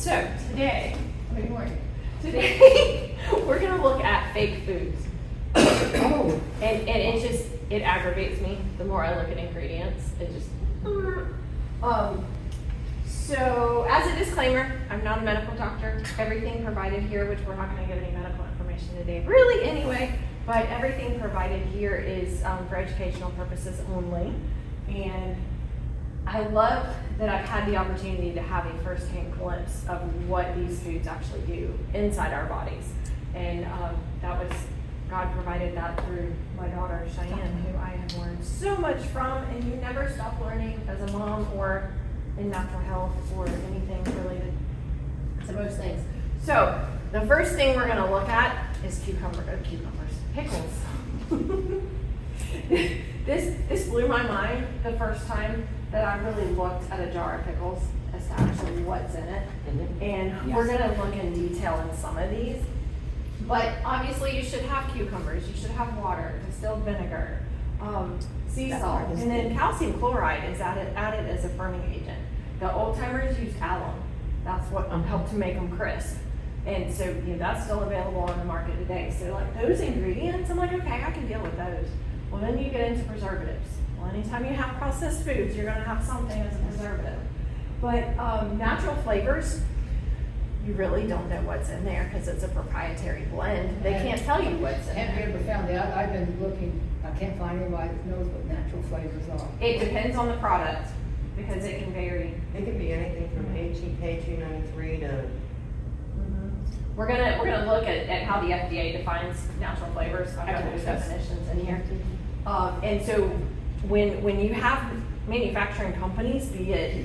So today, good morning. Today we're gonna look at fake foods. Oh, And it aggravates me the more I look at ingredients. It just so as a disclaimer, I'm not a medical doctor. Everything provided here, which we're not gonna give any medical information today, really anyway, but everything provided here is for educational purposes only. And I love that I've had the opportunity to have a firsthand glimpse of what these foods actually do inside our bodies. And that was, God provided that through my daughter, Cheyenne, who I have learned so much from, and you never stop learning as a mom or in natural health or anything related to those things. So the first thing we're gonna look at is pickles. This blew my mind the first time that I really looked at a jar of pickles as to actually what's in it. And we're gonna look in detail in some of these. But obviously you should have cucumbers, you should have water, distilled vinegar, sea salt, and then calcium chloride is added as a firming agent. The old timers used alum. That's what helped to make them crisp. And so that's still available on the market today. So like those ingredients, I'm like, okay, I can deal with those. Well, then you get into preservatives. Well, anytime you have processed foods, you're gonna have something as a preservative. But natural flavors, you really don't know what's in there because it's a proprietary blend. They can't tell you what's in have you there. ever found out? I've been looking, I can't find anybody that knows what natural flavors are. It depends on the product because it can vary. It could be anything from HEK 293 to. We're gonna look at how the FDA defines natural flavors. I've got those definitions in here. And so when you have manufacturing companies, be it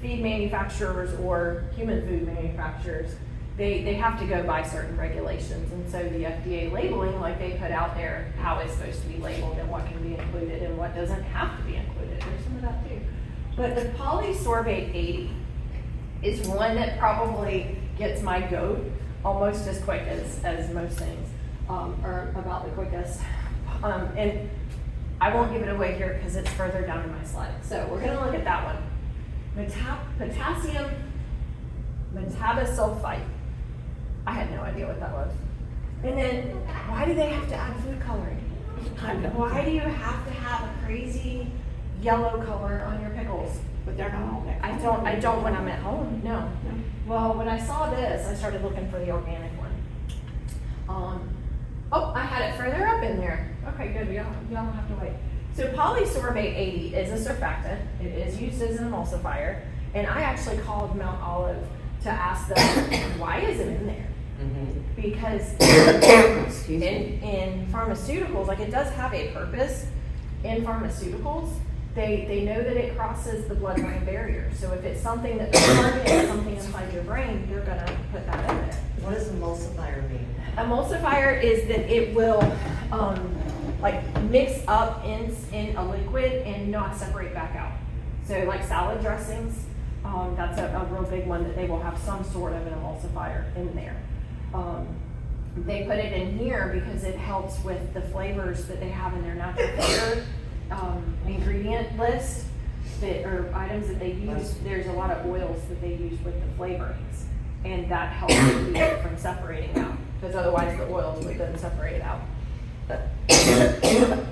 feed manufacturers or human food manufacturers, they have to go by certain regulations. And so the FDA labeling, like they put out there, how it's supposed to be labeled and what can be included and what doesn't have to be included. There's some of that too. But the polysorbate 80 is one that probably gets my goat almost as quick as most things, or about the quickest. And I won't give it away here because it's further down in my slide. So we're gonna look at that one. Potassium metabisulfite. I had no idea what that was. And then, why do they have to add food coloring? Why do you have to have a crazy yellow color on your pickles? But they're not all that. I don't when I'm at home, no. Well, when I saw this, I started looking for the organic one. Oh, I had it further up in there. Okay, good, y'all don't have to wait. So polysorbate 80 is a surfactant. It is used as an emulsifier. And I actually called Mount Olive to ask them, why is it in there? Because in pharmaceuticals, like it does have a purpose. In pharmaceuticals, they know that it crosses the blood-brain barrier. So if it's something that targets something inside your brain, you're gonna put that in there. What does emulsifier mean? Emulsifier is that it will like mix up in a liquid and not separate back out. So like salad dressings, that's a real big one that they will have some sort of an emulsifier in there. They put it in here because it helps with the flavors that they have in their natural flavor ingredient list or items that they use. There's a lot of oils that they use with the flavorings, and that helps keep it from separating out because otherwise the oils would then separate out.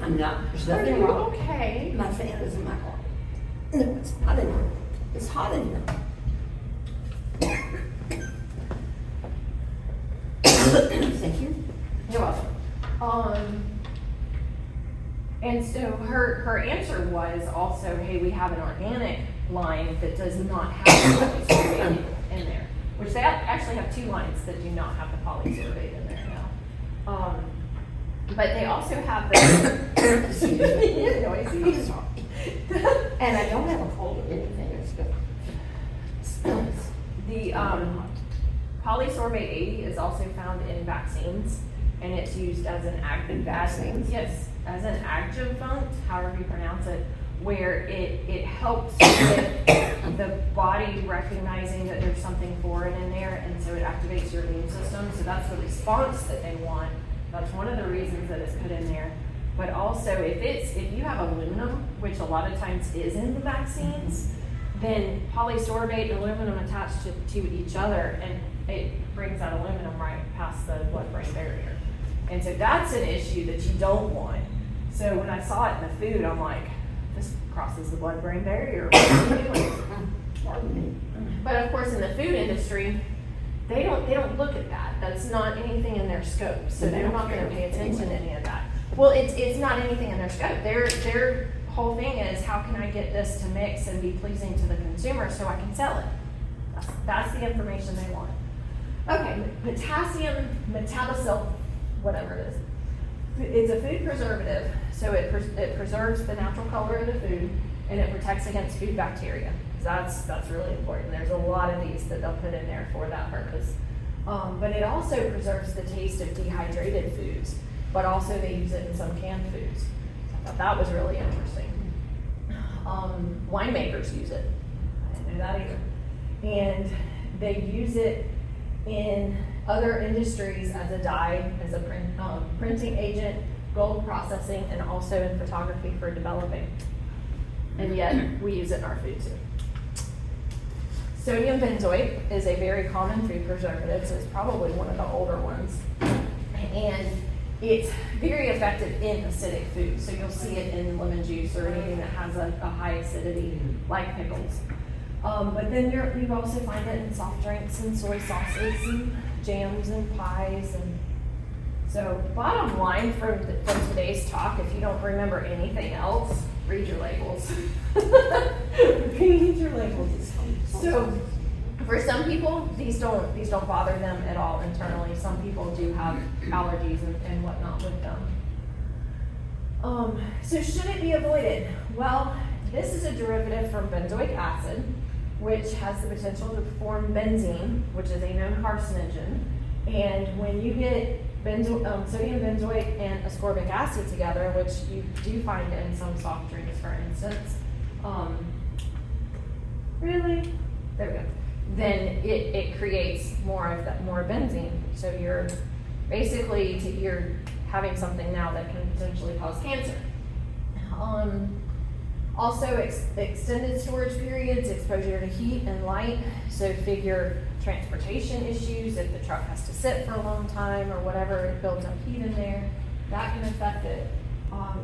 I'm not, there's nothing Are you wrong. okay? My fan is in my car. No, it's hot in here. It's hot in here. Thank you. You're welcome. And so her answer was also, hey, we have an organic line that does not have the polysorbate in there, which they actually have two lines that do not have the polysorbate in there now. But they also have the you're noisy. And I don't have a cold or anything, it's good. Smells. The polysorbate 80 is also found in vaccines, and it's used as an vaccines? Yes, as an adjuvant, however you pronounce it, where it helps with the body recognizing that there's something foreign in there, and so it activates your immune system. So that's the response that they want. That's one of the reasons that it's put in there. But also, if you have aluminum, which a lot of times is in the vaccines, then polysorbate and aluminum attach to each other, and it brings that aluminum right past the blood-brain barrier. And so that's an issue that you don't want. So when I saw it in the food, I'm like, this crosses the blood-brain barrier. What are you doing? Pardon me. But of course, in the food industry, they don't look at that. That's not anything in their scope, so they're not gonna pay attention to any of that. Well, it's not anything in their scope. Their whole thing is, how can I get this to mix and be pleasing to the consumer so I can sell it? That's the information they want. Okay, potassium metabosil, whatever it is. It's a food preservative, so it preserves the natural color of the food, and it protects against food bacteria. That's really important. There's a lot of these that they'll put in there for that purpose. But it also preserves the taste of dehydrated foods, but also they use it in some canned foods. I thought that was really interesting. Winemakers use it. I didn't know that either. And they use it in other industries as a dye, as a printing agent, gold processing, and also in photography for developing. And yet we use it in our food too. Sodium benzoate is a very common food preservative, so it's probably one of the older ones. And it's very effective in acidic food, so you'll see it in lemon juice or anything that has a high acidity, like pickles. But then you also find it in soft drinks and soy sauces and jams and pies. And so bottom line from today's talk, if you don't remember anything else, read your labels. Read your labels. So for some people, these don't bother them at all internally. Some people do have allergies and whatnot with them. So should it be avoided? Well, this is a derivative from benzoic acid, which has the potential to form benzene, which is a known carcinogen. And when you get sodium benzoate and ascorbic acid together, which you do find in some soft drinks, for instance, really? There we go. Then it creates more benzene. So you're having something now that can potentially cause cancer. Also, extended storage periods, exposure to heat and light. So figure transportation issues, if the truck has to sit for a long time or whatever, it builds up heat in there, that can affect it.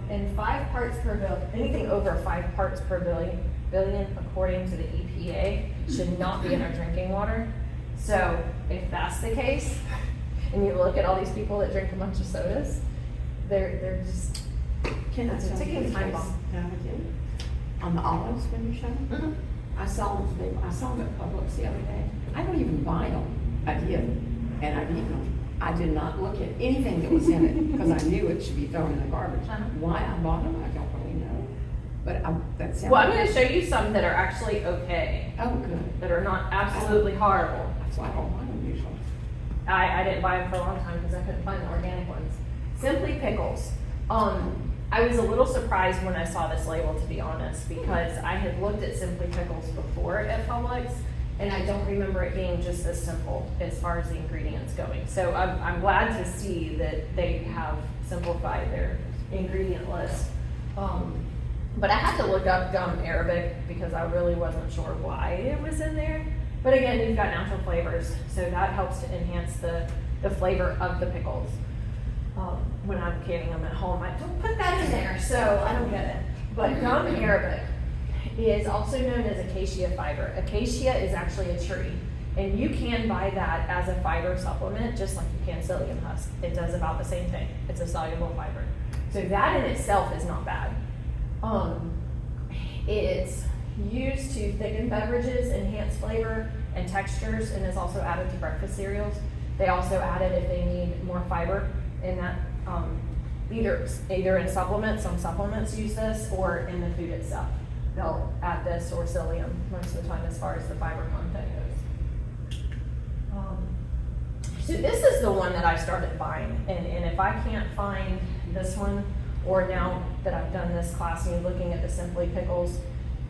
And 5 parts per billion, anything over 5 parts per billion, according to the EPA, should not be in our drinking water. So if that's the case, and you look at all these people that drink a bunch of sodas, they're just, it's a ticking time bomb. On the olives when you show them? Mm-hmm. I saw them at Publix the other day. I don't even buy them. I did, and I've eaten them. I did not look at anything that was in it because I knew it should be thrown in the garbage. Uh-huh. Why I bought them, I don't really know. But that sounds. Well, I'm going to show you some that are actually okay, Oh, good. that are not absolutely horrible. That's why I don't buy them usually. I didn't buy them for a long time because I couldn't find the organic ones. Simply Pickles. I was a little surprised when I saw this label, to be honest, because I had looked at Simply Pickles before at Publix, and I don't remember it being just this simple as far as the ingredients going. So I'm glad to see that they have simplified their ingredient list. But I had to look up gum arabic because I really wasn't sure why it was in there. But again, you've got natural flavors, so that helps to enhance the flavor of the pickles. When I'm canning them at home, I don't put that in there, so I don't get it. But gum arabic is also known as acacia fiber. Acacia is actually a tree, and you can buy that as a fiber supplement, just like you can psyllium husk. It does about the same thing. It's a soluble fiber. So that in itself is not bad. It's used to thicken beverages, enhance flavor and textures, and is also added to breakfast cereals. They also add it if they need more fiber in that, either in supplements, some supplements use this, or in the food itself. They'll add this or psyllium most of the time as far as the fiber content goes. So this is the one that I started buying, and if I can't find this one, or now that I've done this class and looking at the Simply Pickles,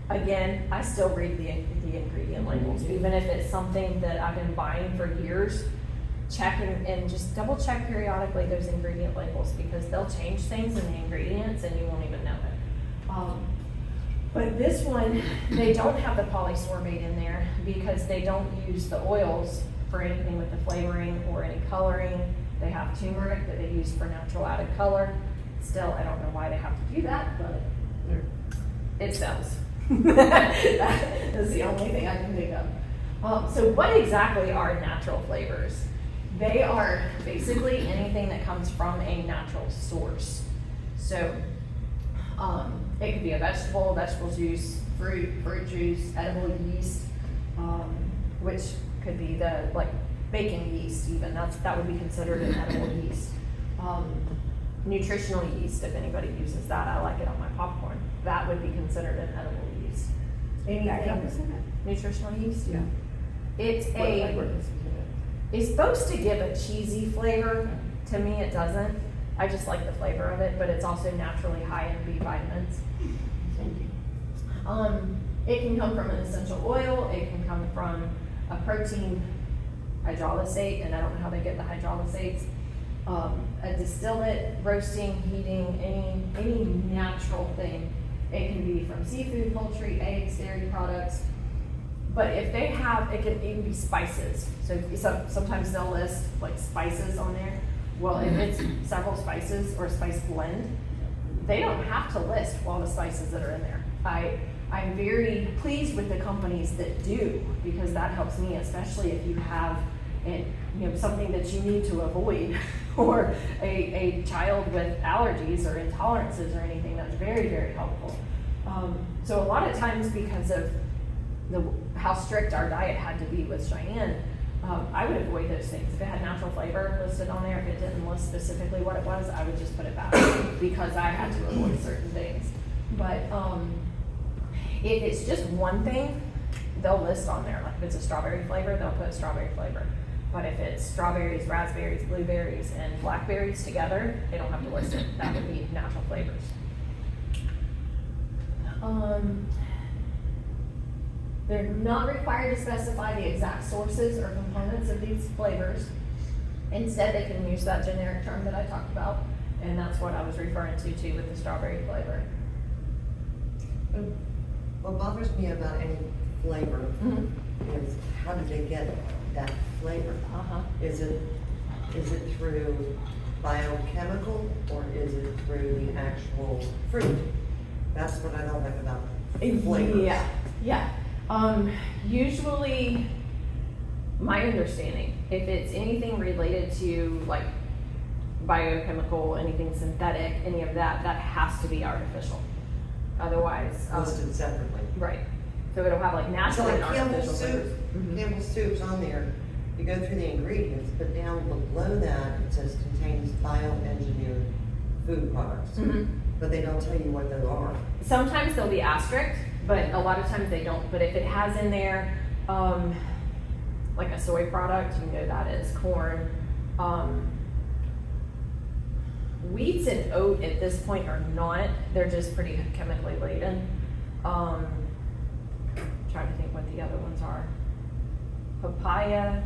again, I still read the ingredient labels, even if it's something that I've been buying for years. Check and just double check periodically those ingredient labels, because they'll change things in the ingredients and you won't even know it. But this one, they don't have the polysorbate in there because they don't use the oils for anything with the flavoring or any coloring. They have turmeric that they use for natural added color. Still, I don't know why they have to do that, but it sells. That's the only thing I can think of. So what exactly are natural flavors? They are basically anything that comes from a natural source. So it could be a vegetable juice, fruit juice, edible yeast, which could be the like bacon yeast even. That would be considered an edible yeast. Nutritional yeast, if anybody uses that, I like it on my popcorn. That would be considered an edible yeast. Anything nutritional yeast? Yeah. It's What flavor does it it's supposed to give a cheesy flavor. To me, it doesn't. I just like the flavor of it, but it's also naturally high in B vitamins. Thank you. It can come from an essential oil. It can come from a protein hydrolysate, and I don't know how they get the hydrolysates. A distillate, roasting, heating, any natural thing. It can be from seafood, poultry, eggs, dairy products. But if they have, it can even be spices. So sometimes they'll list like spices on there. Well, if it's several spices or a spice blend, they don't have to list all the spices that are in there. I'm very pleased with the companies that do, because that helps me, especially if you have something that you need to avoid or a child with allergies or intolerances or anything. That's very, very helpful. So a lot of times, because of how strict our diet had to be with Cheyenne, I would avoid those things. If it had natural flavor listed on there, if it didn't list specifically what it was, I would just put it back because I had to avoid certain things. But if it's just one thing, they'll list on there. Like if it's a strawberry flavor, they'll put strawberry flavor. But if it's strawberries, raspberries, blueberries, and blackberries together, they don't have to list it. That would be natural flavors. They're not required to specify the exact sources or components of these flavors. Instead, they can use that generic term that I talked about, and that's what I was referring to too with the strawberry flavor. What bothers me about any flavor is how do they get that flavor? Is it through biochemical or is it through the actual fruit? That's what I don't like about flavors. Yeah. Usually, my understanding, if it's anything related to like biochemical, anything synthetic, any of that, that has to be artificial. Otherwise, Listed separately. right. So it'll have like So natural like and Campbell artificial soup, flavors. Campbell soup's on there. You go through the ingredients, but down below that, it says contains bioengineered food products. But they don't tell you what they are. Sometimes they'll be asterisk, but a lot of times they don't. But if it has in there, like a soy product, you know that is corn. Wheats and oat at this point are not. They're just pretty chemically laden. Trying to think what the other ones are. Papaya.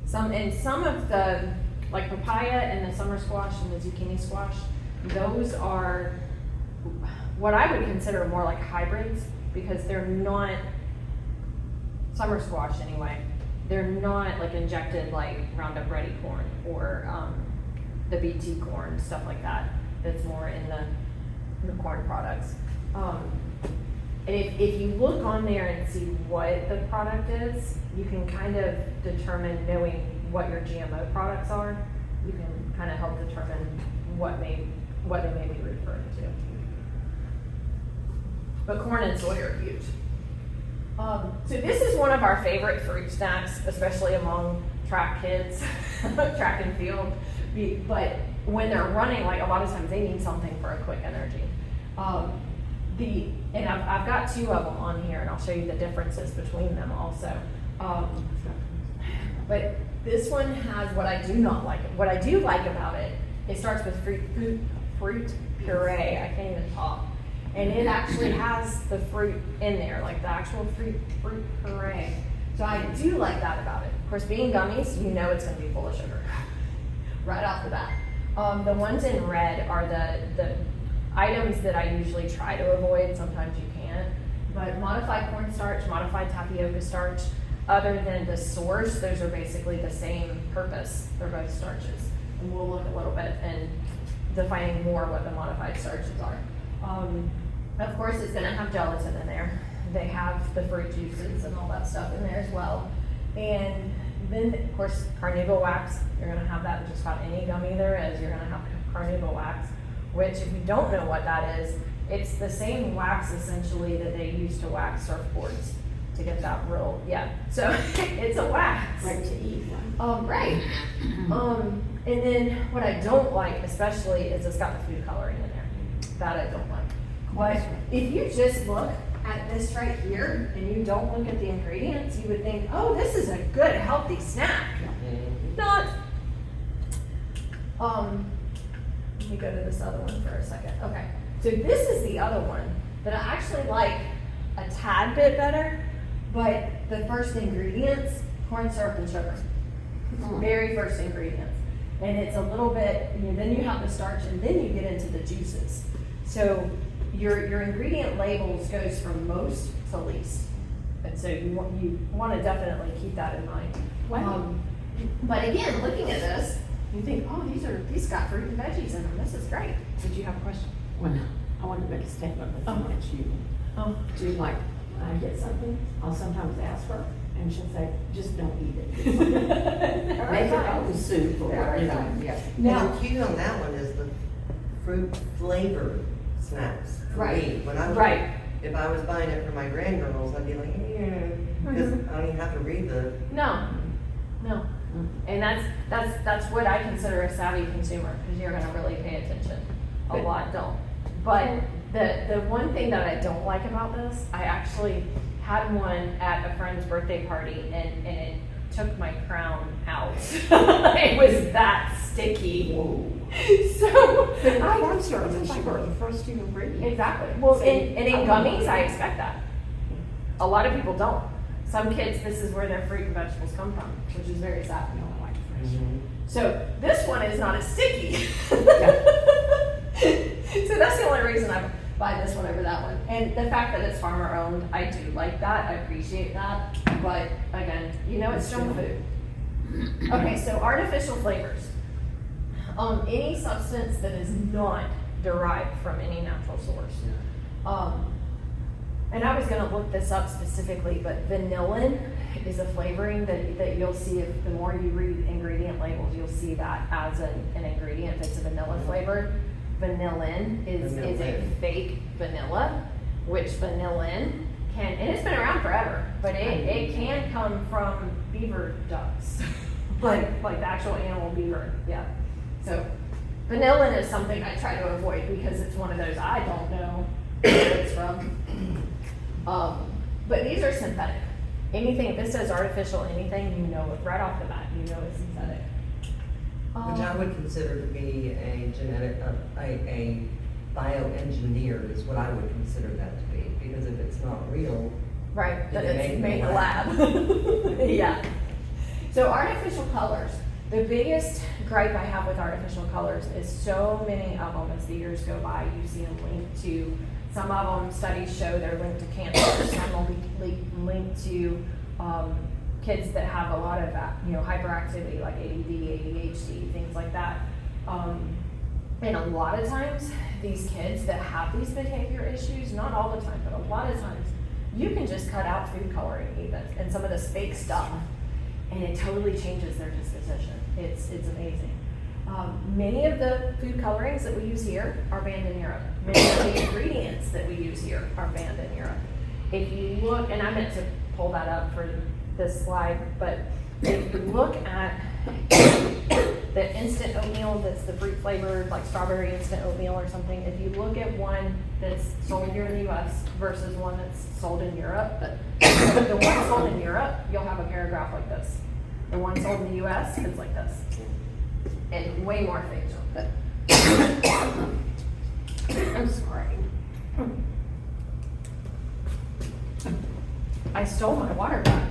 Some of the, like papaya and the summer squash and the zucchini squash, those are what I would consider more like hybrids, because they're not, summer squash anyway, they're not like injected like Roundup Ready corn or the BT corn, stuff like that. That's more in the corn products. And if you look on there and see what the product is, you can kind of determine, knowing what your GMO products are, you can kind of help determine what they may be referring to. But corn and soy are huge. So this is one of our favorite fruit snacks, especially among track kids, track and field. But when they're running, like a lot of times they need something for a quick energy. And I've got two of them on here, and I'll show you the differences between them also. But this one has what I do not like. What I do like about it, it starts with fruit puree. I can't even talk. And it actually has the fruit in there, like the actual fruit puree. So I do like that about it. Of course, being gummies, you know it's going to be full of sugar right off the bat. The ones in red are the items that I usually try to avoid, sometimes you can't. But modified cornstarch, modified tapioca starch, other than the source, those are basically the same purpose. They're both starches. And we'll look a little bit and defining more what the modified starches are. Of course, it's gonna have gelatin in there. They have the fruit juices and all that stuff in there as well. And then, of course, carnauba wax. You're gonna have that in just about any gummy there is. You're gonna have carnauba wax, which if you don't know what that is, it's the same wax essentially that they use to wax surfboards to get that real, yeah. So it's a wax. Right to eat, right? Right. And then what I don't like especially is it's got the food coloring in there. That I don't like. But if you just look at this right here and you don't look at the ingredients, you would think, oh, this is a good, healthy snack. Not. Let me go to this other one for a second. Okay. So this is the other one that I actually like a tad bit better, but the first ingredients, corn syrup and sugar. Very first ingredients. And it's a little bit, then you have the starch and then you get into the juices. So your ingredient labels goes from most to least. And so you want to definitely keep that in mind. Wow. But again, looking at this, you think, oh, these got fruit and veggies in them. This is great. Did you have a question? Well, I wanted to make a statement with how much you Oh. do. Like, when I get something, I'll sometimes ask her, and she'll say, just don't eat it. Make your own soup or whatever. Yeah. Now- And the key on that one is the fruit flavored snacks. For Right. me, when I was, Right. if I was buying it for my grandgirls, I'd be like, because I don't even have to read the. No. And that's what I consider a savvy consumer, because you're gonna really pay attention. A lot don't. But the one thing that I don't like about this, I actually had one at a friend's birthday party and it took my crown out. It was that sticky. Whoa. So But corn syrup and sugar are the first two ingredients. exactly. Well, So, and in I don't gummies, know. I expect that. A lot of people don't. Some kids, this is where their fruit and vegetables come from, which is very sad. No, I like fresh. So this one is not as sticky. Yeah. So that's the only reason I buy this one over that one. And the fact that it's farmer owned, I do like that. I appreciate that. But again, it's junk food. Okay, so artificial flavors. Any substance that is not derived from any natural source. And I was gonna look this up specifically, but vanillin is a flavoring that you'll see if the more you read ingredient labels, you'll see that as an ingredient. If it's a vanilla flavor, vanillin is a fake vanilla, which vanillin can, and it's been around forever, but it can come from beaver ducks, like the actual animal beaver, yeah. So vanillin is something I try to avoid because it's one of those I don't know where it's from. But these are synthetic. Anything, if this says artificial anything, you know it right off the bat, you know it's synthetic. Which I would consider to be a genetic, a bioengineered is what I would consider that to be, because if it's not real. Right, but Did they it's make made in the a lab. Yeah. So artificial colors. The biggest gripe I have with artificial colors is so many of them, as the years go by, you see them linked to, some of them studies show they're linked to cancer, some will be linked to kids that have a lot of hyperactivity like ADD, ADHD, things like that. And a lot of times, these kids that have these behavior issues, not all the time, but a lot of times, you can just cut out food coloring even, and some of this fake stuff, and it totally changes their disposition. It's amazing. Many of the food colorings that we use here are banned in Europe. Many of the ingredients that we use here are banned in Europe. If you look, and I meant to pull that up for this slide, but if you look at the instant oatmeal that's the fruit flavored, like strawberry instant oatmeal or something, if you look at one that's sold here in the US versus one that's sold in Europe, the one sold in Europe, you'll have a paragraph like this. The one sold in the US, it's like this. And way more fake junk. I'm sorry. I stole my water back.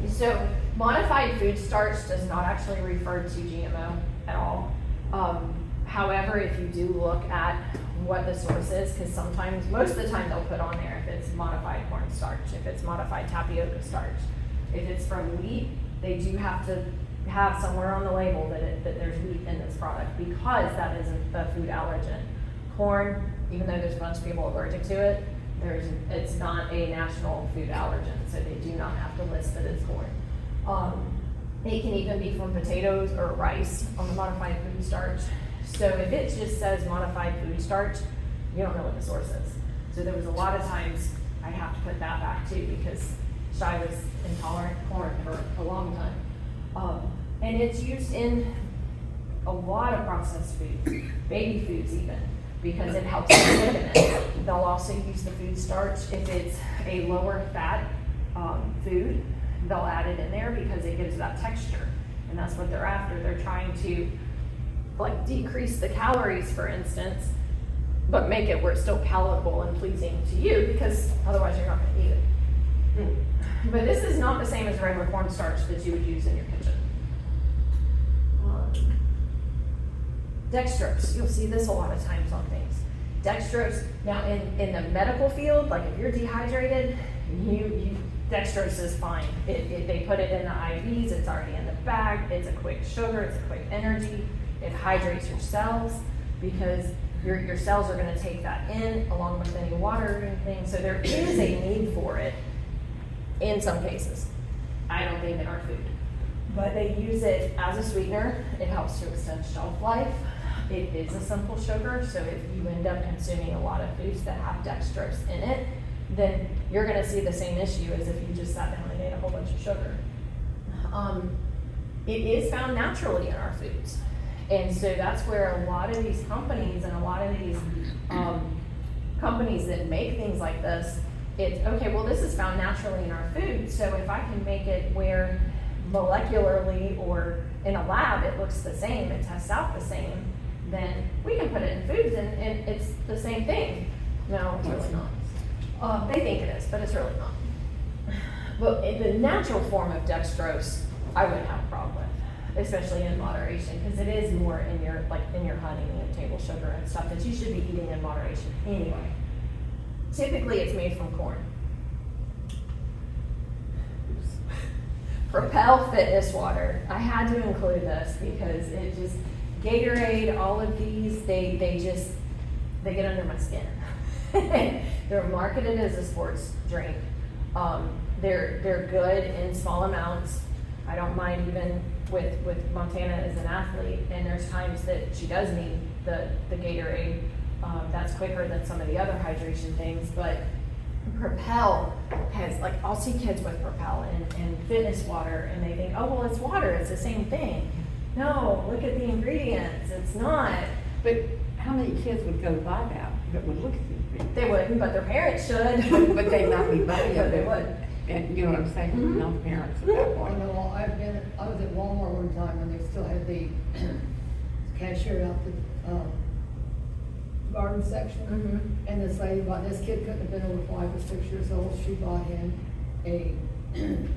So modified food starch does not actually refer to GMO at all. However, if you do look at what the source is, because sometimes, most of the time they'll put on there if it's modified cornstarch, if it's modified tapioca starch. If it's from wheat, they do have to have somewhere on the label that there's wheat in this product, because that is a food allergen. Corn, even though there's a bunch of people allergic to it, it's not a national food allergen, so they do not have to list it as corn. It can even be from potatoes or rice on the modified food starch. So if it just says modified food starch, you don't know what the source is. So there was a lot of times I have to put that back too, because Shy was intolerant to corn for a long time. And it's used in a lot of processed foods, baby foods even, because it helps with thickening. They'll also use the food starch if it's a lower fat food. They'll add it in there because it gives that texture, and that's what they're after. They're trying to like decrease the calories, for instance, but make it where it's still palatable and pleasing to you, because otherwise you're not going to eat it. But this is not the same as regular cornstarch that you would use in your kitchen. Dextrose, you'll see this a lot of times on things. Dextrose, now in the medical field, like if you're dehydrated, dextrose is fine. They put it in the IVs, it's already in the bag, it's a quick sugar, it's a quick energy, it hydrates your cells, because your cells are gonna take that in along with any water or anything, so there is a need for it in some cases. I don't think in our food. But they use it as a sweetener, it helps to extend shelf life. It is a simple sugar, so if you end up consuming a lot of foods that have dextrose in it, then you're gonna see the same issue as if you just sat down and ate a whole bunch of sugar. It is found naturally in our foods. And so that's where a lot of these companies and a lot of these companies that make things like this, it's, okay, well, this is found naturally in our food, so if I can make it where molecularly or in a lab it looks the same, it tests out the same, then we can put it in foods and it's the same thing. No, it's really not. They think it is, but it's really not. But in the natural form of dextrose, I wouldn't have a problem with, especially in moderation, because it is more in your honey and table sugar and stuff that you should be eating in moderation anyway. Typically, it's made from corn. Propel Fitness Water. I had to include this because it just, Gatorade, all of these, they get under my skin. They're marketed as a sports drink. They're good in small amounts. I don't mind even with Montana as an athlete, and there's times that she does need the Gatorade. That's quicker than some of the other hydration things, but Propel has, like, I'll see kids with Propel and Fitness Water, and they think, oh, well, it's water, it's the same thing. No, look at the ingredients, it's not. But how many kids would go buy that would look at the ingredients? They wouldn't, but their parents should. But they not be buying But they it. would. And you know what I'm saying? Mhm. No parents at that I point. know, I was at Walmart one time and they still had the cashier out the, garden section. Mhm. And this lady bought, this kid couldn't have been over 5 or 6 years old, she bought him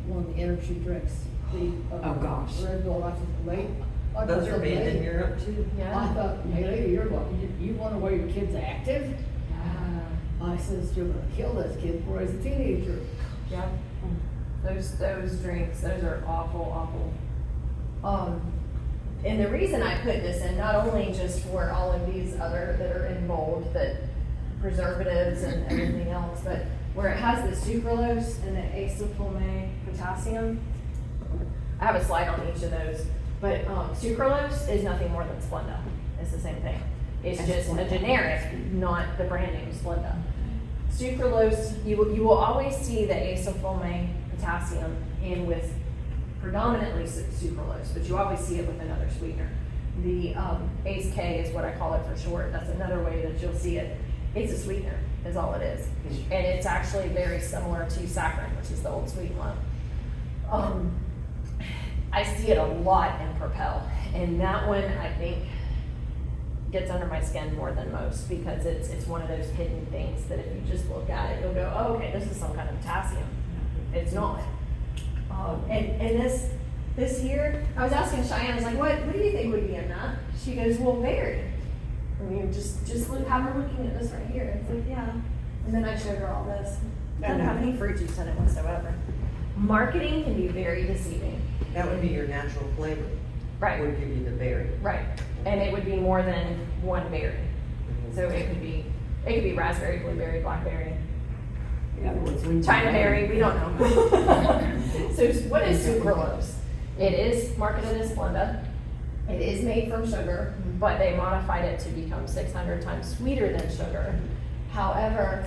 one of the energy drinks, the. Oh, gosh. Red Bull, I said, late. I Those said, are banned in "Lady." Europe too. I Yeah. thought, hey lady, you're what, you wanna wear your kids active? I says, you're gonna kill this kid before he's a teenager. Yep. Those drinks, those are awful. And the reason I put this in, not only just for all of these other that are in bold, that preservatives and everything else, but where it has the sucralose and the acetylfulmate potassium. I have a slide on each of those, but sucralose is nothing more than Splenda. It's the same thing. It's That's just a Splenda. generic, not the brand name Splenda. Sucralose, you will always see the acetylfulmate potassium in with predominantly sucralose, but you always see it with another sweetener. The ACE-K is what I call it for short. That's another way that you'll see it. It's a sweetener, is all it is. And it's actually very similar to saccharin, which is the old sweet one. I see it a lot in Propel, and that one I think gets under my skin more than most, because it's one of those hidden things that if you just look at it, you'll go, oh, okay, this is some kind of potassium. It's not. And this here, I was asking Cheyenne, I was like, what do you think would be in that? She goes, well, berry. And you just look, have her looking at this right here. It's like, yeah. And then I showed her all this. Doesn't have any fruit juice in it whatsoever. Marketing can be very deceiving. That would be your natural flavor. Right. Would give you the berry. Right. And it would be more than one berry. So it could be raspberry, blueberry, blackberry, In other words, when you- China berry, we don't know. So what is sucralose? It is marketed as Splenda. It is made from sugar, but they modified it to become 600 times sweeter than sugar. However,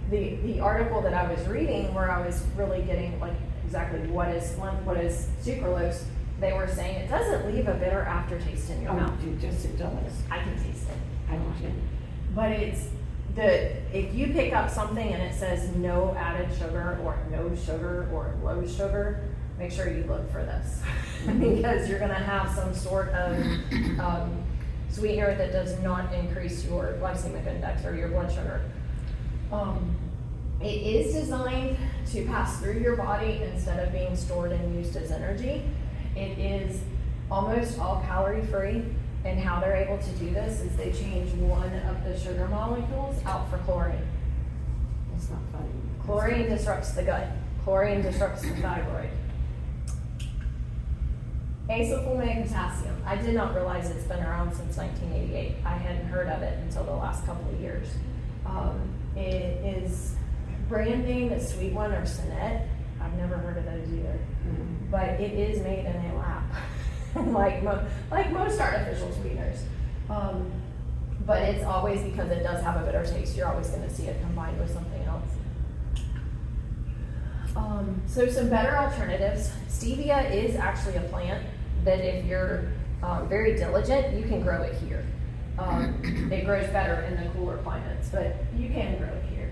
the article that I was reading, where I was really getting like exactly what is sucralose, they were saying it doesn't leave a bitter aftertaste in your Oh, mouth. it does. I can taste it. I don't know. But if you pick up something and it says no added sugar or no sugar or low sugar, make sure you look for this. Because you're gonna have some sort of sweetener that does not increase your glycemic index or your blood sugar. It is designed to pass through your body instead of being stored and used as energy. It is almost all calorie free. And how they're able to do this is they change one of the sugar molecules out for chlorine. That's not funny. Chlorine disrupts the gut. Chlorine disrupts the thyroid. Acetylfulminate potassium. I did not realize it's been around since 1988. I hadn't heard of it until the last couple of years. It is brand name is Sweet One or Sinet. I've never heard of those either. Mhm. But it is made in a lab, like most artificial sweeteners. But it's always, because it does have a bitter taste, you're always going to see it combined with something else. So some better alternatives. Stevia is actually a plant that if you're very diligent, you can grow it here. It grows better in the cooler climates, but you can grow it here.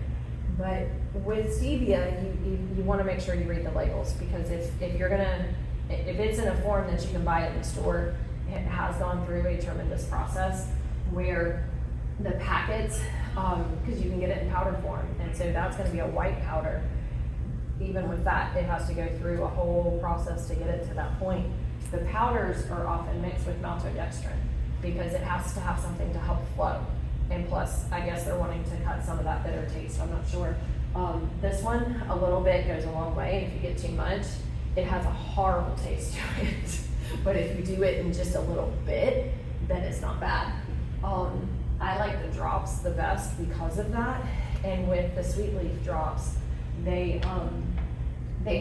But with stevia, you want to make sure you read the labels, because if it's in a form that you can buy at the store, it has gone through a tremendous process where the packets, because you can get it in powder form, and so that's going to be a white powder. Even with that, it has to go through a whole process to get it to that point. The powders are often mixed with maltodextrin because it has to have something to help flow. And plus, I guess they're wanting to cut some of that bitter taste, I'm not sure. This one, a little bit goes a long way. If you get too much, it has a horrible taste to it. But if you do it in just a little bit, then it's not bad. I like the drops the best because of that. And with the sweet leaf drops, they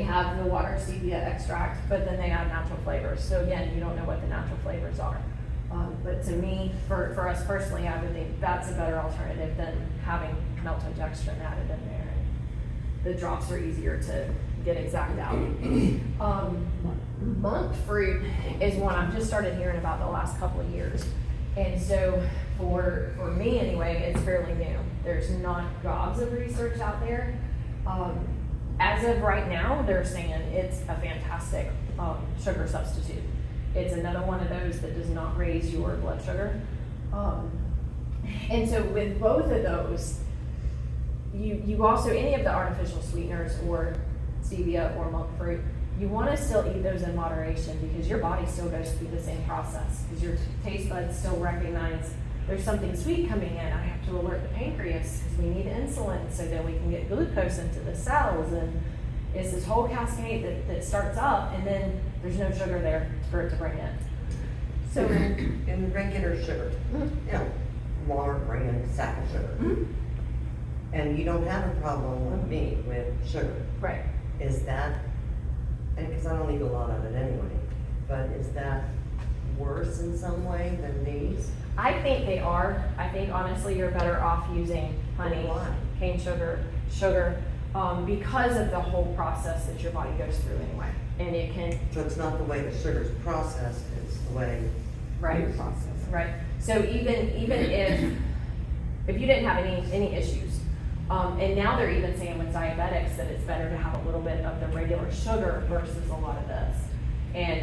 have the water stevia extract, but then they add natural flavors. So again, you don't know what the natural flavors are. But to me, for us personally, I would think that's a better alternative than having maltodextrin added in there. The drops are easier to get exact out. Monk fruit is one I've just started hearing about the last couple of years. And so for me anyway, it's fairly new. There's not gobs of research out there. As of right now, they're saying it's a fantastic sugar substitute. It's another one of those that does not raise your blood sugar. And so with both of those, you also, any of the artificial sweeteners or stevia or monk fruit, you want to still eat those in moderation, because your body still goes through the same process, because your taste buds still recognize there's something sweet coming in. I have to alert the pancreas because we need insulin so that we can get glucose into the cells, and it's this whole cascade that starts up, and then there's no sugar there for it to bring in. So in regular sugar, you know, Walmart brand sack of sugar, and you don't have a problem with me with sugar, Right. is that, and because I don't eat a lot of it anyway, but is that worse in some way than these? I think they are. I think honestly, you're better off using honey, Why? cane sugar, because of the whole process that your body goes through anyway. And it can, So it's not the way the sugar's processed, it's the way. right, Process. right. So even if you didn't have any issues, and now they're even saying with diabetics that it's better to have a little bit of the regular sugar versus a lot of this. And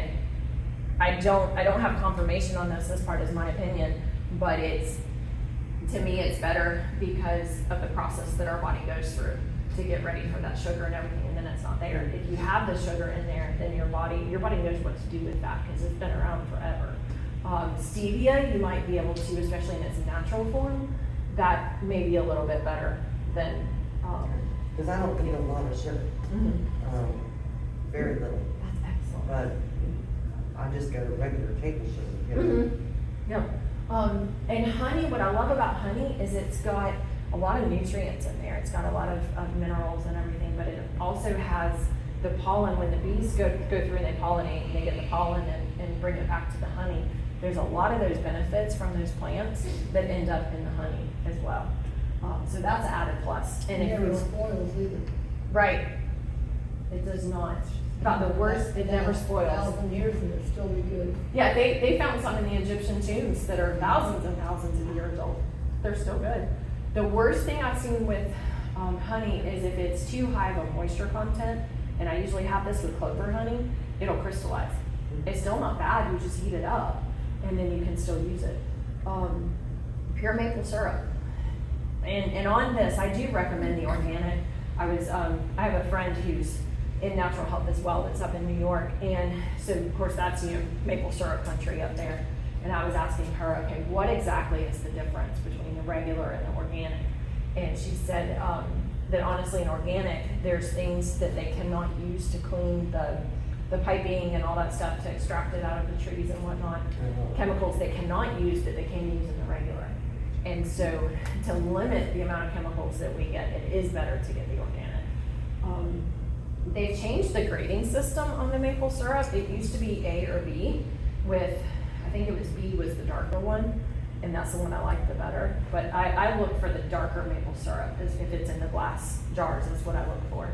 I don't have confirmation on this part is my opinion, but to me it's better because of the process that our body goes through to get ready for that sugar and everything, and then it's not there. If you have the sugar in there, then your body knows what to do with that because it's been around forever. Stevia, you might be able to, especially in its natural form, that may be a little bit better than, Cause I don't eat a lot of sugar, very little, that's excellent. but I just go regular table sugar, you know? Yep. And honey, what I love about honey is it's got a lot of nutrients in there. It's got a lot of minerals and everything, but it also has the pollen. When the bees go through and they pollinate, and they get the pollen and bring it back to the honey, there's a lot of those benefits from those plants that end up in the honey as well. So that's an added plus. And It if never you, spoils either. right, it does not. About the worst, it never spoils. 1,000 years and it'll still be good. Yeah, they found some in the Egyptian tombs that are thousands and thousands of years old. They're still good. The worst thing I've seen with honey is if it's too high of a moisture content, and I usually have this with clover honey, it'll crystallize. It's still not bad, you just heat it up, and then you can still use it. Pure maple syrup. And on this, I do recommend the organic. I have a friend who's in natural health as well, that's up in New York, and so of course that's, maple syrup country up there. And I was asking her, okay, what exactly is the difference between the regular and the organic? And she said that honestly in organic, there's things that they cannot use to clean the piping and all that stuff to extract it out of the trees and whatnot. Chemicals they cannot use that they can use in the regular. And so to limit the amount of chemicals that we get, it is better to get the organic. They've changed the grading system on the maple syrup. It used to be A or B with, I think it was B was the darker one, and that's the one I like the better. But I look for the darker maple syrup if it's in the glass jars, is what I look for.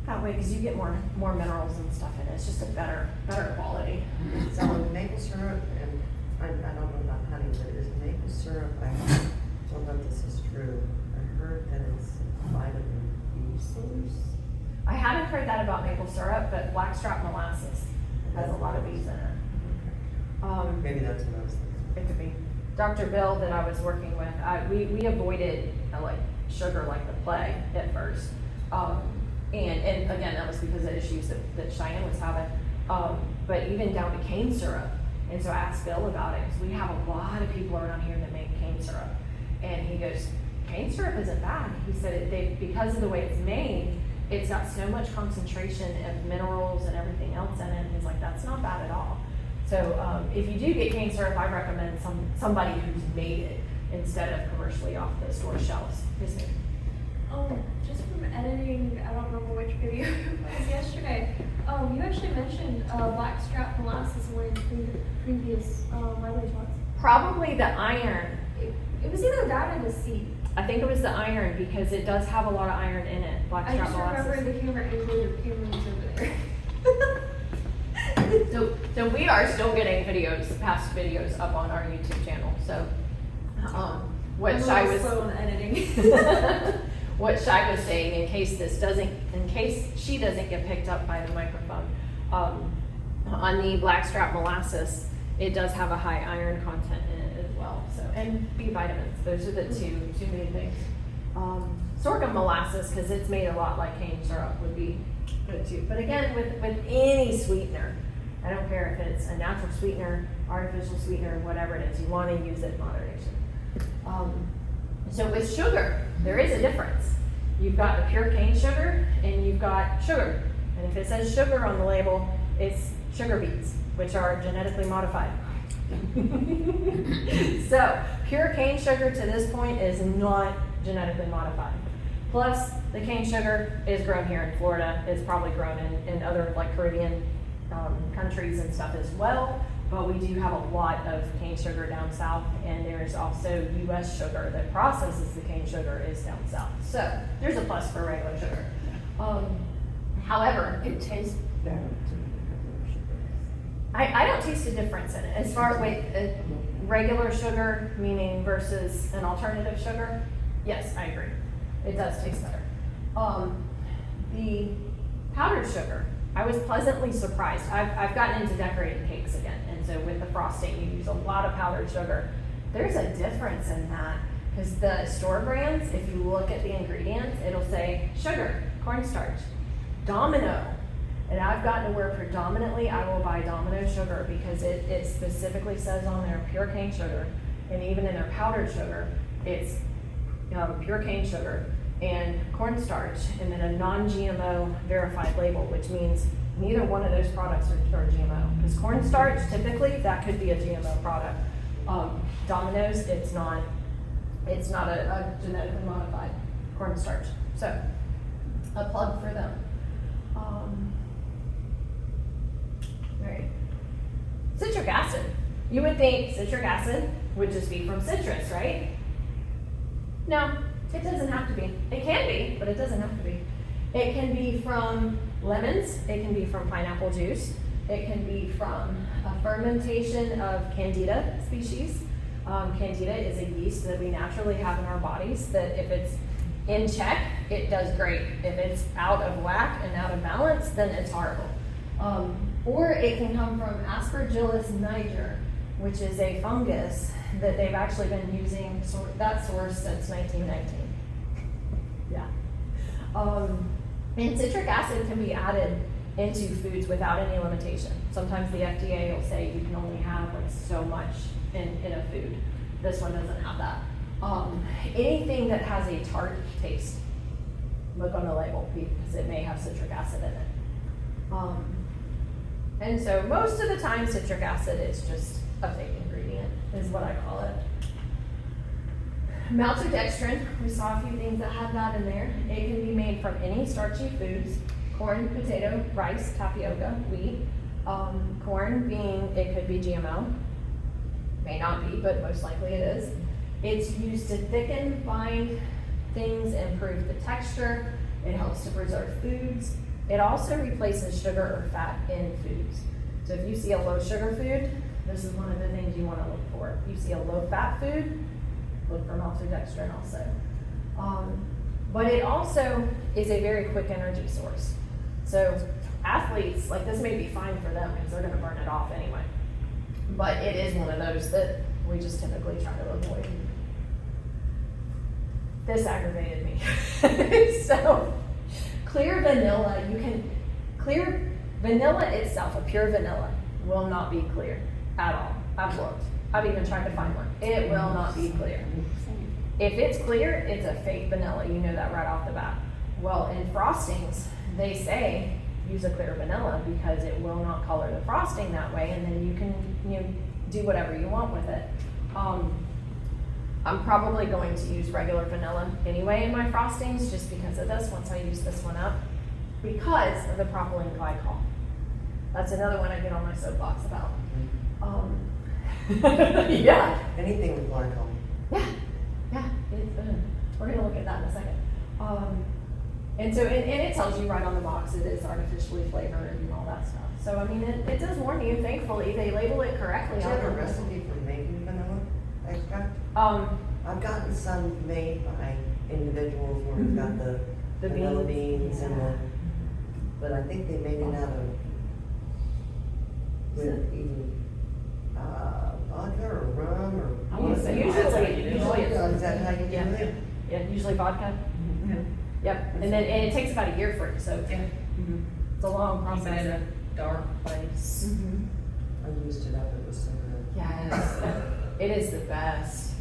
That way, because you get more minerals and stuff in it. It's just a better quality. So maple syrup, and I don't know about honey, but is maple syrup, I don't know if this is true. I heard that it's vitamin B source. I haven't heard that about maple syrup, but blackstrap molasses has a lot of bees in it. Maybe that's what I was thinking. It could be. Dr. Bill that I was working with, we avoided like sugar like the plague at first. And again, that was because of issues that Cheyenne was having. But even down to cane syrup. And so I asked Bill about it, because we have a lot of people around here that make cane syrup. And he goes, cane syrup isn't bad. He said because of the way it's made, it's got so much concentration of minerals and everything else in it. And he's like, that's not bad at all. So if you do get cane syrup, I recommend somebody who's made it instead of commercially off the store shelves. His name. Just from editing, I don't remember which video it was yesterday. You actually mentioned blackstrap molasses in one of your previous weather talks. Probably the iron. It was either that or the seed. I think it was the iron because it does have a lot of iron in it. I Blackstrap just remember molasses. the camera angle, your camera was over there. So we are still getting past videos up on our YouTube channel. So what I'm a Shai little was slow on editing. what Shai was saying, in case she doesn't get picked up by the microphone, on the blackstrap molasses, it does have a high iron content in it as well. So, and B vitamins, those are the two main things. Sorghum molasses, because it's made a lot like cane syrup, would be good too. But again, with any sweetener, I don't care if it's a natural sweetener, artificial sweetener, whatever it is, you want to use it in moderation. So with sugar, there is a difference. You've got the pure cane sugar and you've got sugar. And if it says sugar on the label, it's sugar beets, which are genetically modified. So pure cane sugar to this point is not genetically modified. Plus the cane sugar is grown here in Florida. It's probably grown in other like Caribbean countries and stuff as well. But we do have a lot of cane sugar down south, and there's also U.S. sugar that processes the cane sugar is down south. So there's a plus for regular sugar. However, It tastes better to me than regular sugar. I don't taste a difference in it. As far as regular sugar, meaning versus an alternative sugar, yes, I agree. It does taste better. The powdered sugar, I was pleasantly surprised. I've gotten into decorating cakes again, and so with the frosting, you use a lot of powdered sugar. There's a difference in that, because the store brands, if you look at the ingredients, it'll say sugar, cornstarch, Domino. And I've gotten to where predominantly I will buy Domino sugar because it specifically says on there pure cane sugar. And even in their powdered sugar, it's pure cane sugar and cornstarch, and then a non-GMO verified label, which means neither one of those products are GMO. Because cornstarch, typically, that could be a GMO product. Domino's, it's not a genetically modified cornstarch. So, a plug for them. Right. Citric acid. You would think citric acid would just be from citrus, right? No, it doesn't have to be. It can be, but it doesn't have to be. It can be from lemons. It can be from pineapple juice. It can be from a fermentation of Candida species. Candida is a yeast that we naturally have in our bodies that if it's in check, it does great. If it's out of whack and out of balance, then it's horrible. Or it can come from Aspergillus niger, which is a fungus that they've actually been using that source since 1919. Yeah. And citric acid can be added into foods without any limitation. Sometimes the FDA will say you can only have like so much in a food. This one doesn't have that. Anything that has a tart taste, look on the label because it may have citric acid in it. And so most of the time citric acid is just a fake ingredient, is what I call it. Maltodextrin, we saw a few things that had that in there. It can be made from any starchy foods, corn, potato, rice, tapioca, wheat. Corn being, it could be GMO. May not be, but most likely it is. It's used to thicken, bind things, improve the texture. It helps to preserve foods. It also replaces sugar or fat in foods. So if you see a low sugar food, this is one of the things you want to look for. If you see a low fat food, look for maltodextrin also. But it also is a very quick energy source. So athletes, like this may be fine for them because they're going to burn it off anyway. But it is one of those that we just typically try to avoid. This aggravated me. So clear vanilla, clear vanilla itself, a pure vanilla, will not be clear at all. I've looked. I've even tried to find one. It will not be clear. If it's clear, it's a fake vanilla. You know that right off the bat. Well, in frostings, they say use a clear vanilla because it will not color the frosting that way, and then you can do whatever you want with it. I'm probably going to use regular vanilla anyway in my frostings just because of this once I use this one up, because of the propylene glycol. That's another one I get on my soapbox about. Yeah. Anything with glycol. Yeah, we're gonna look at that in a second. And so, and it tells you right on the box it is artificially flavored and all that stuff. So, I mean, it does warn you, thankfully, they label it correctly. Do you have a recipe for making vanilla extract? I've gotten some made by individuals where we've got the vanilla beans and the, but I think they made it out of, with either vodka or rum or. I wanna say Usually Is that how you do Yeah. it? Yeah, usually vodka. Yep, and it takes about a year for it to soak. It's a long process. Dark place. I used it up, it was so good. Yes, it is the best.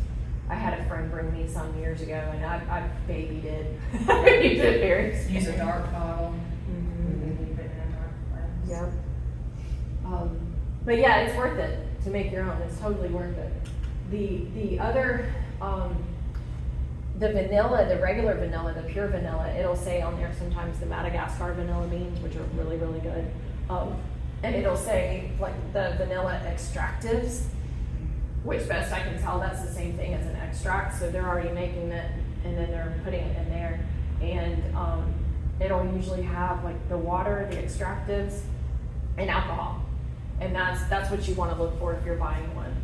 I had a friend bring me some years ago, and I babied it. I babied it very. Use a dark bottle. Mhm. Keep it in a dark place. Yep. But yeah, it's worth it to make your own. It's totally worth it. The other, the vanilla, the regular vanilla, the pure vanilla, it'll say on there sometimes the Madagascar vanilla beans, which are really, really good. And it'll say like the vanilla extractives, which best I can tell, that's the same thing as an extract. So they're already making it and then they're putting it in there. And it'll usually have like the water, the extractives, and alcohol. And that's what you want to look for if you're buying one.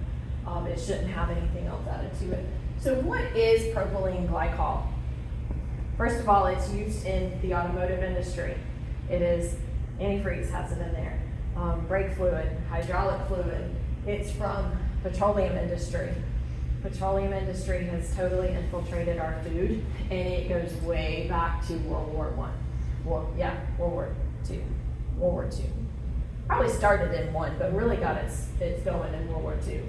It shouldn't have anything else added to it. So what is propylene glycol? First of all, it's used in the automotive industry. It is, antifreeze has it in there. Brake fluid, hydraulic fluid. It's from petroleum industry. Petroleum industry has totally infiltrated our food, and it goes way back to World War I. World War II. World War II. Probably started in one, but really got its going in World War II.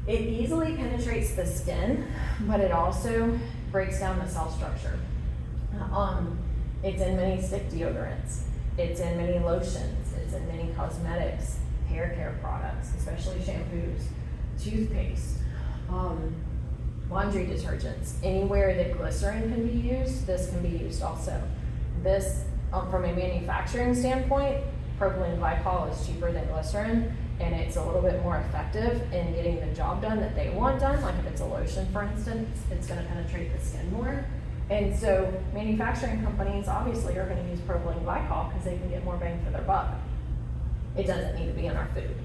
It easily penetrates the skin, but it also breaks down the cell structure. It's in many stick deodorants. It's in many lotions. It's in many cosmetics, hair care products, especially shampoos, toothpaste, laundry detergents. Anywhere that glycerin can be used, this can be used also. This, from a manufacturing standpoint, propylene glycol is cheaper than glycerin, and it's a little bit more effective in getting the job done that they want done. Like if it's a lotion, for instance, it's gonna penetrate the skin more. And so manufacturing companies obviously are gonna use propylene glycol because they can get more bang for their buck. It doesn't need to be in our food.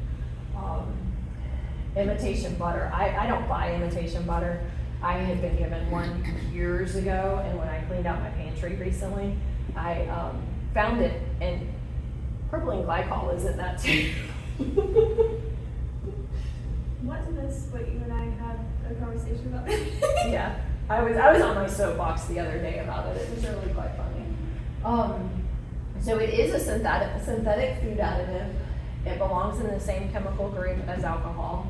Imitation butter, I don't buy imitation butter. I had been given one years ago, and when I cleaned out my pantry recently, I found it, and propylene glycol is in that too. Wasn't this what you and I had a conversation about? Yeah, I was on my soapbox the other day about it. It was really quite funny. So it is a synthetic food additive. It belongs in the same chemical group as alcohol.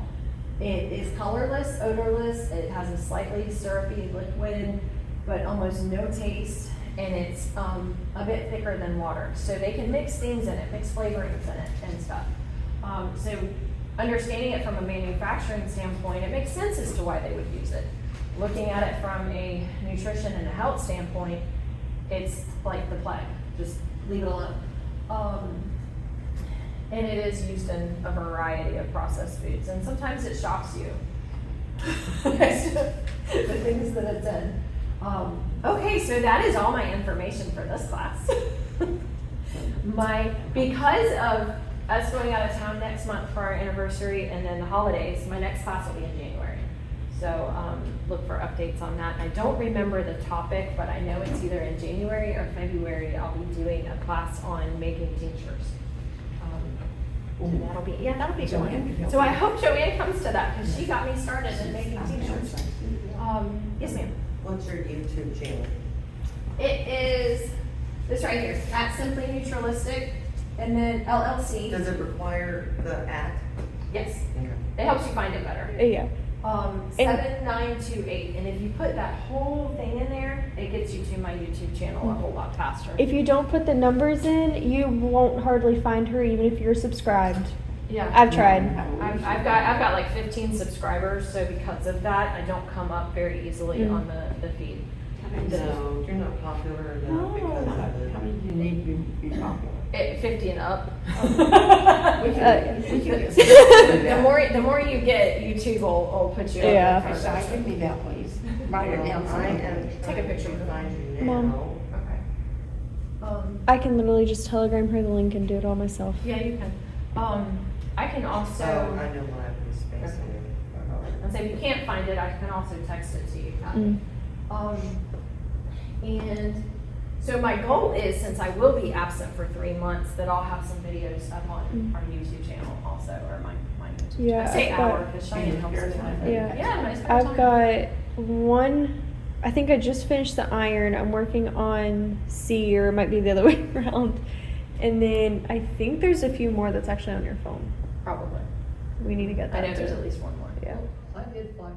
It is colorless, odorless. It has a slightly syrupy liquid, but almost no taste. And it's a bit thicker than water. So they can mix things in it, mix flavorings in it and stuff. So understanding it from a manufacturing standpoint, it makes sense as to why they would use it. Looking at it from a nutrition and a health standpoint, it's like the plague. Just leave it alone. And it is used in a variety of processed foods. And sometimes it shocks you. The things that it's in. Okay, so that is all my information for this class. Because of us going out of town next month for our anniversary and then the holidays, my next class will be in January. So look for updates on that. I don't remember the topic, but I know it's either in January or February. I'll be doing a class on making tinctures. And that'll be Joanne could fun. help So I you. hope Joanne comes to that because she got me started in making tinctures. Yes, ma'am. What's your YouTube channel? It is this right here, at Simply Neutralistic, and then LLC. Does it require the @ Yes, Okay. it helps you find it better. Yeah. 7928, and if you put that whole thing in there, it gets you to my YouTube channel a whole lot faster. If you don't put the numbers in, you won't hardly find her even if you're subscribed. Yeah. I've tried. I've got like 15 subscribers, so because of that, I don't come up very easily on the feed. No, you're not popular enough No, because how of it. many do you need to be popular? 50 and up. We can get The more you get, YouTube will put you Yeah. up. Okay, so give me that, please. Write it down. I am Take a trying picture to of it. find you Mom. now. Okay. I can literally just telegram her the link and do it all myself. Yeah, you can. I can also. So I know what I was spacing. And so if you can't find it, I can also text it to you. Mm. And so my goal is, since I will be absent for 3 months, that I'll have some videos up on our YouTube channel also, or my YouTube. Yeah, I say I've got- our, because Cheyenne helps me. with it. Yeah. Yeah, my spare I've time. got one. I think I just finished the iron. I'm working on C, or it might be the other way around. And then I think there's a few more that's actually on your phone. Probably. We need to get I that. know there's too. at least one more. Yeah. I did find